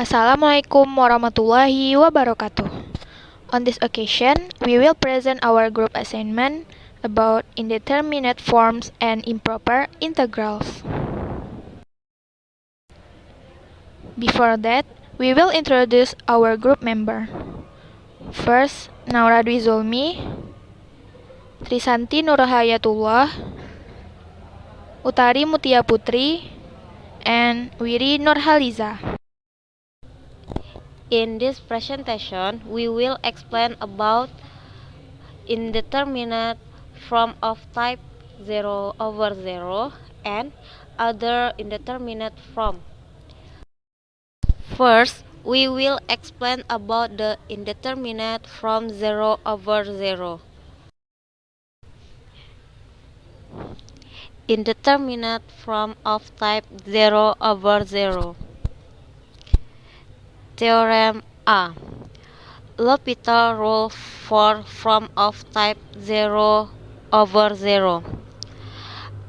Assalamualaikum warahmatullahi wabarakatuh. On this occasion, we will present our group assignment about indeterminate forms and improper integrals. Before that, we will introduce our group member. First, Naura Dwi Zulmi, Trisanti Nurhayatullah, Utari Mutia Putri, and Wiri Nurhaliza. In this presentation, we will explain about indeterminate form of type 0/0 and other indeterminate form. First, we will explain about the indeterminate form 0/0. Indeterminate form of type 0/0. Theorem A. L'Hopital rule for form of type 0/0.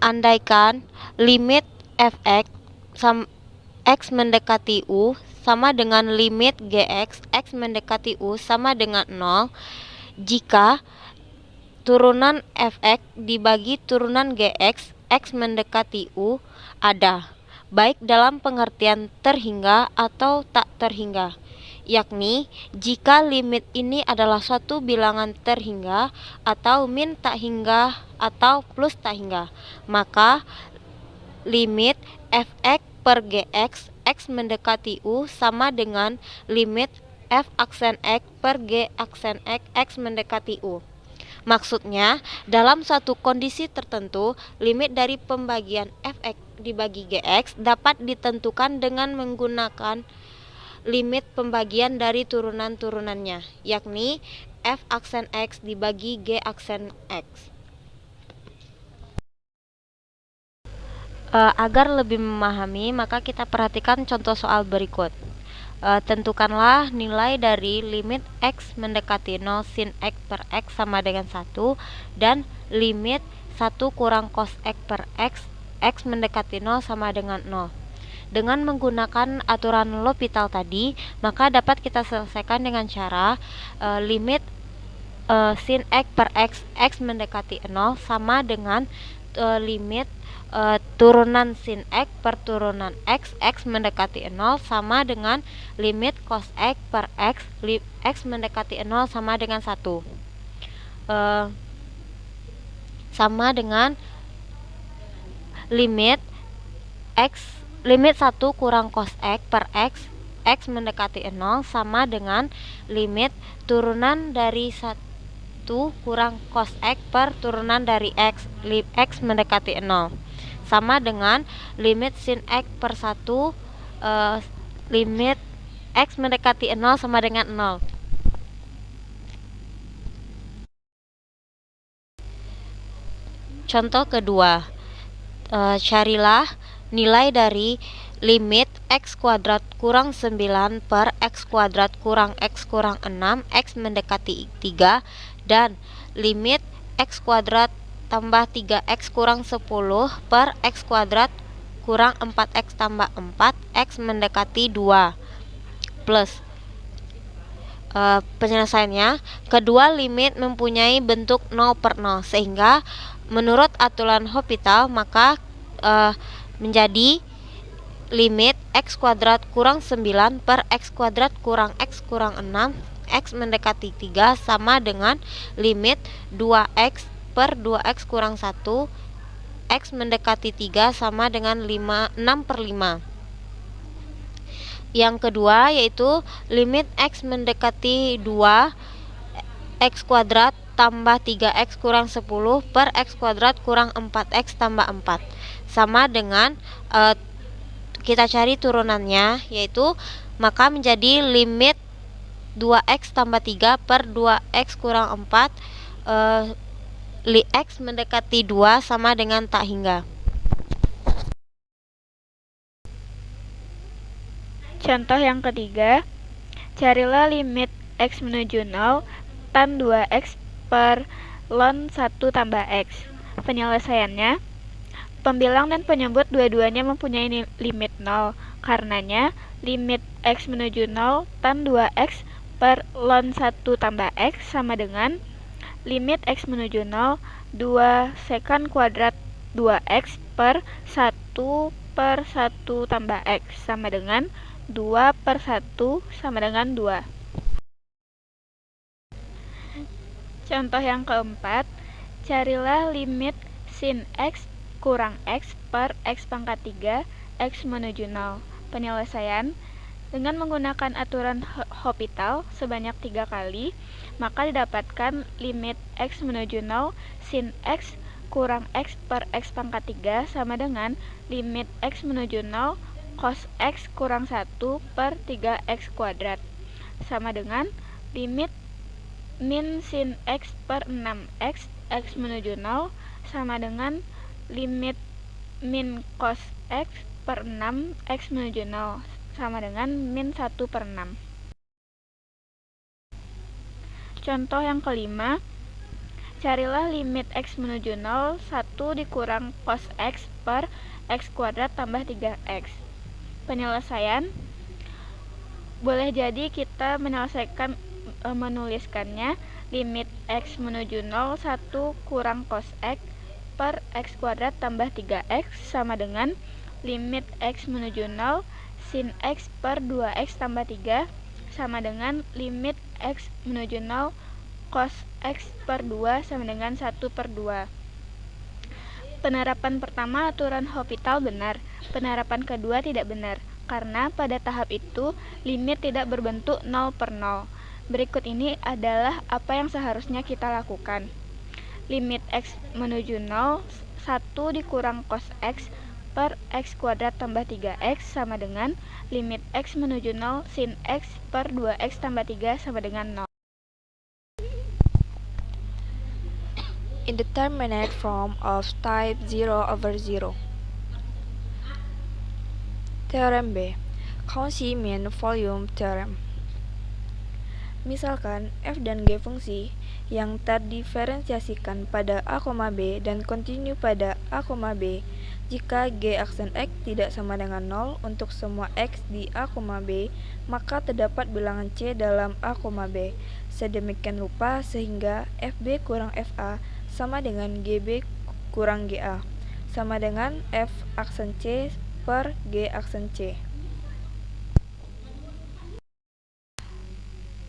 Andaikan limit fx x mendekati u sama dengan limit gx x mendekati u sama dengan 0 jika turunan fx dibagi turunan gx x mendekati u ada, baik dalam pengertian terhingga atau tak terhingga, yakni jika limit ini adalah suatu bilangan terhingga atau min tak hingga atau plus tak hingga, maka limit fx per gx x mendekati u sama dengan limit f aksen x per g aksen x x mendekati u. Maksudnya, dalam suatu kondisi tertentu, limit dari pembagian fx dibagi gx dapat ditentukan dengan menggunakan limit pembagian dari turunan-turunannya, yakni f aksen x dibagi g aksen x. Agar lebih memahami, maka kita perhatikan contoh soal berikut. Tentukanlah nilai dari limit x mendekati 0 sin x per x sama dengan 1 dan limit 1 kurang cos x per x x mendekati 0 sama dengan 0. Dengan menggunakan aturan L'Hopital tadi, maka dapat kita selesaikan dengan cara limit sin x per x x mendekati 0 sama dengan limit turunan sin x per turunan x x mendekati 0 sama dengan limit cos x per x x mendekati 0 sama dengan 1 sama dengan limit 1 kurang cos x per x x mendekati 0 sama dengan limit turunan dari 1 kurang cos x per turunan dari x x mendekati 0 sama dengan limit sin x per 1 limit x mendekati 0 sama dengan 0. Contoh kedua, carilah nilai dari limit x kuadrat kurang 9 per x kuadrat kurang x kurang 6 x mendekati 3 dan limit x kuadrat tambah 3x kurang 10 per x kuadrat kurang 4x tambah 4 x mendekati 2 plus penyelesaiannya, kedua limit mempunyai bentuk 0 per 0 sehingga menurut aturan L'Hopital maka menjadi limit x kuadrat kurang 9 per x kuadrat kurang x kurang 6 x mendekati 3 sama dengan limit 2x per 2x kurang 1 x mendekati 3 sama dengan 6 per 5. Yang kedua yaitu limit x mendekati 2 x kuadrat tambah 3x kurang 10 per x kuadrat kurang 4x tambah 4 sama dengan kita cari turunannya, yaitu maka menjadi limit 2x tambah 3 per 2x kurang 4 x mendekati 2 sama dengan tak hingga. Contoh yang ketiga, carilah limit x menuju 0 tan 2x per ln 1 tambah x. Penyelesaiannya, Pembilang dan penyebut dua-duanya mempunyai limit 0. Karenanya, limit x menuju 0 tan 2x per ln 1 tambah x sama dengan limit x menuju 0 2 sekant kuadrat 2x per 1 per 1 tambah x sama dengan 2 per 1 sama dengan 2. Contoh yang keempat, carilah limit sin x kurang x per x pangkat 3 x menuju 0. Penyelesaian dengan menggunakan aturan Hopital sebanyak 3 kali, maka didapatkan limit x menuju 0 sin x kurang x per x pangkat 3 sama dengan limit x menuju 0 cos x kurang 1 per 3x kuadrat sama dengan limit min sin x per 6x x menuju 0 sama dengan limit min cos x per 6 x menuju 0 sama dengan min 1 per 6. Contoh yang kelima, carilah limit x menuju 0 1 dikurang cos x per x kuadrat tambah 3x. Penyelesaian, boleh jadi kita menuliskannya limit x menuju 0 1 kurang cos x per x kuadrat tambah 3x sama dengan limit x menuju 0 sin x per 2x tambah 3 sama dengan limit x menuju 0 cos x per 2 sama dengan 1 per 2. Penerapan pertama aturan Hopital benar, penerapan kedua tidak benar, karena pada tahap itu limit tidak berbentuk 0 per 0. Berikut ini adalah apa yang seharusnya kita lakukan. Limit x menuju 0 1 dikurang cos x per x kuadrat tambah 3x sama dengan limit x menuju 0 sin x per 2x tambah 3 sama dengan 0. Indeterminate form of type 0/0. Teorem B, Cauchy mean volume theorem. Misalkan f dan g fungsi yang terdiferensiasikan pada a, b dan kontinu pada a, b jika g aksen x tidak sama dengan 0 untuk semua x di a, b, maka terdapat bilangan c dalam a, b sedemikian rupa sehingga fb kurang fa sama dengan gb kurang ga sama dengan f aksen c per g aksen c.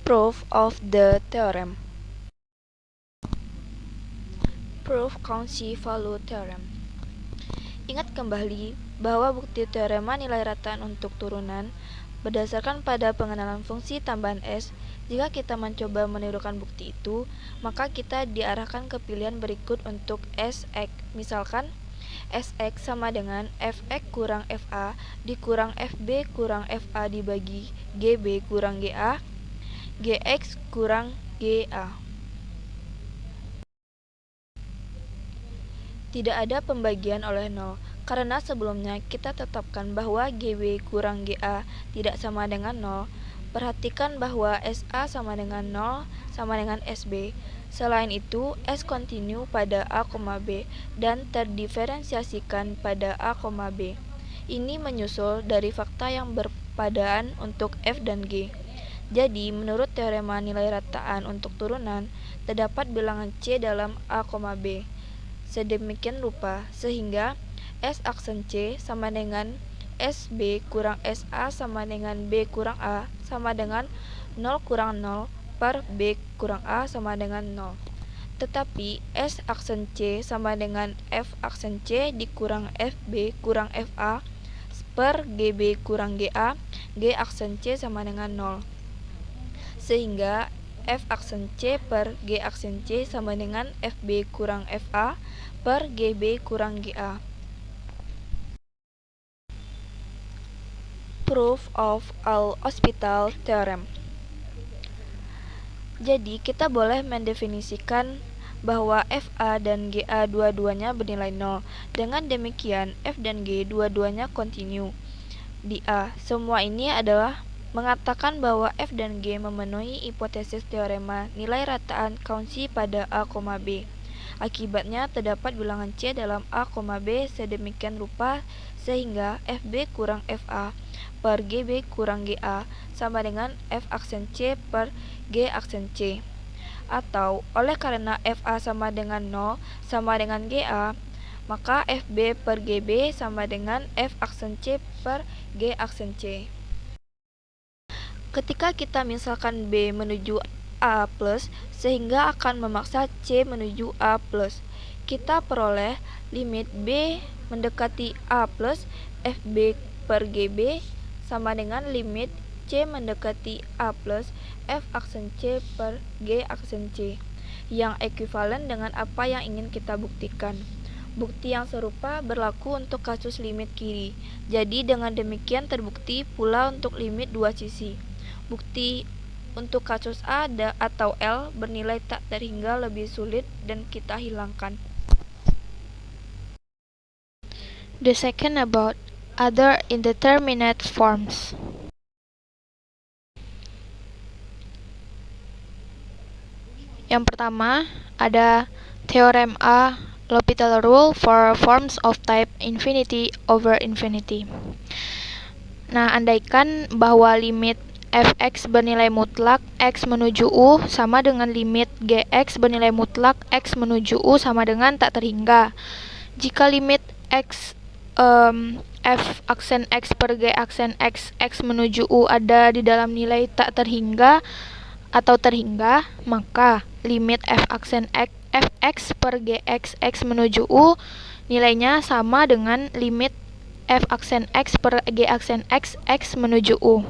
Proof of the theorem. Proof Cauchy value theorem. Ingat kembali bahwa bukti teorema nilai rataan untuk turunan berdasarkan pada pengenalan fungsi tambahan s. Jika kita mencoba menirukan bukti itu, maka kita diarahkan ke pilihan berikut untuk Sx. Misalkan Sx sama dengan fx kurang fa dikurang fb kurang fa dibagi gb kurang ga, gx kurang ga. Tidak ada pembagian oleh 0, karena sebelumnya kita tetapkan bahwa gb kurang ga tidak sama dengan 0. Perhatikan bahwa sa sama dengan 0 sama dengan sb. Selain itu, s kontinu pada a, b dan terdiferensiasikan pada a, b. Ini menyusul dari fakta yang berpadaan untuk f dan g. Jadi, menurut teorema nilai rataan untuk turunan, terdapat bilangan c dalam a, b sedemikian rupa sehingga s aksen c sama dengan sb kurang sa sama dengan b kurang a sama dengan 0 kurang 0 per b kurang a sama dengan 0. Tetapi s aksen c sama dengan f aksen c dikurang fb kurang fa per gb kurang ga, g aksen c sama dengan 0. Sehingga f aksen c per g aksen c sama dengan fb kurang fa per gb kurang ga. Proof of L'Hopital theorem. Jadi kita boleh mendefinisikan bahwa fa dan ga dua-duanya bernilai 0. Dengan demikian f dan g dua-duanya kontinu di a. Semua ini adalah mengatakan bahwa f dan g memenuhi hipotesis teorema nilai rataan Cauchy pada a, b. Akibatnya terdapat bilangan C dalam A, B sedemikian rupa sehingga FB kurang FA per GB kurang GA sama dengan F aksen C per G aksen C. Atau oleh karena FA sama dengan 0 sama dengan GA, maka FB per GB sama dengan F aksen C per G aksen C. Ketika kita misalkan B menuju A+, sehingga akan memaksa C menuju A+, kita peroleh limit B mendekati A+, FB per GB sama dengan limit C mendekati A+, F aksen C per G aksen C, yang ekuivalen dengan apa yang ingin kita buktikan. Bukti yang serupa berlaku untuk kasus limit kiri. Jadi dengan demikian terbukti pula untuk limit dua sisi. Bukti untuk kasus A atau L bernilai tak terhingga lebih sulit dan kita hilangkan. The second about other indeterminate forms. Yang pertama ada teorem A, L'Hopital rule for forms of type infinity over infinity. Nah, andaikan bahwa limit fx bernilai mutlak x menuju u sama dengan limit gx bernilai mutlak x menuju u sama dengan tak terhingga. Jika limit x f aksen x per g aksen x menuju u ada di dalam nilai tak terhingga atau terhingga, maka limit f aksen fx per gx x menuju u nilainya sama dengan limit f aksen x per g aksen x menuju u.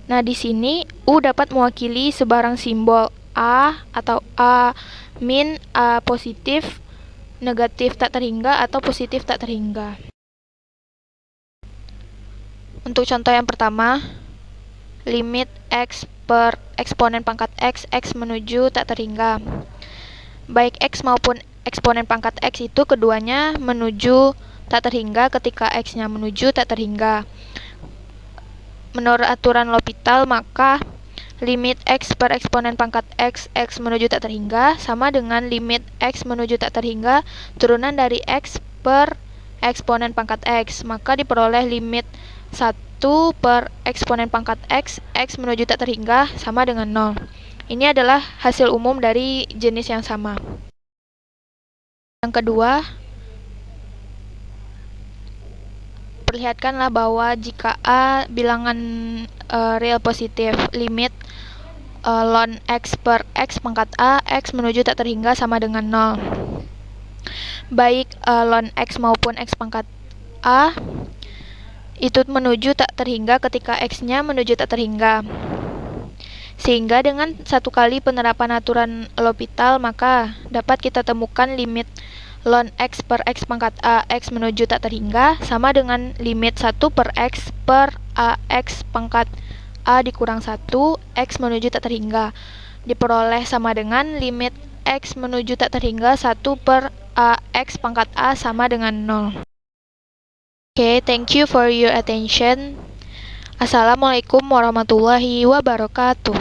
Nah, di sini u dapat mewakili sebarang simbol a atau a min, a positif, negatif tak terhingga atau positif tak terhingga. Untuk contoh yang pertama, limit x per eksponen pangkat x menuju tak terhingga. Baik x maupun eksponen pangkat x itu keduanya menuju tak terhingga ketika x-nya menuju tak terhingga. Menurut aturan L'Hopital, maka limit x per eksponen pangkat x menuju tak terhingga sama dengan limit x menuju tak terhingga turunan dari x per eksponen pangkat x, maka diperoleh limit 1 per eksponen pangkat x menuju tak terhingga sama dengan 0. Ini adalah hasil umum dari jenis yang sama. Yang kedua, perlihatkanlah bahwa jika A bilangan real positif, limit ln x per x pangkat A x menuju tak terhingga sama dengan 0. Baik ln x maupun x pangkat A itu menuju tak terhingga ketika x-nya menuju tak terhingga. Sehingga dengan satu kali penerapan aturan L'Hopital, maka dapat kita temukan limit ln x per x pangkat a x menuju tak terhingga sama dengan limit 1 per x per a x pangkat a dikurang 1 x menuju tak terhingga. Diperoleh sama dengan limit x menuju tak terhingga 1 per a x pangkat a sama dengan 0. Okay, thank you for your attention. Assalamualaikum warahmatullahi wabarakatuh.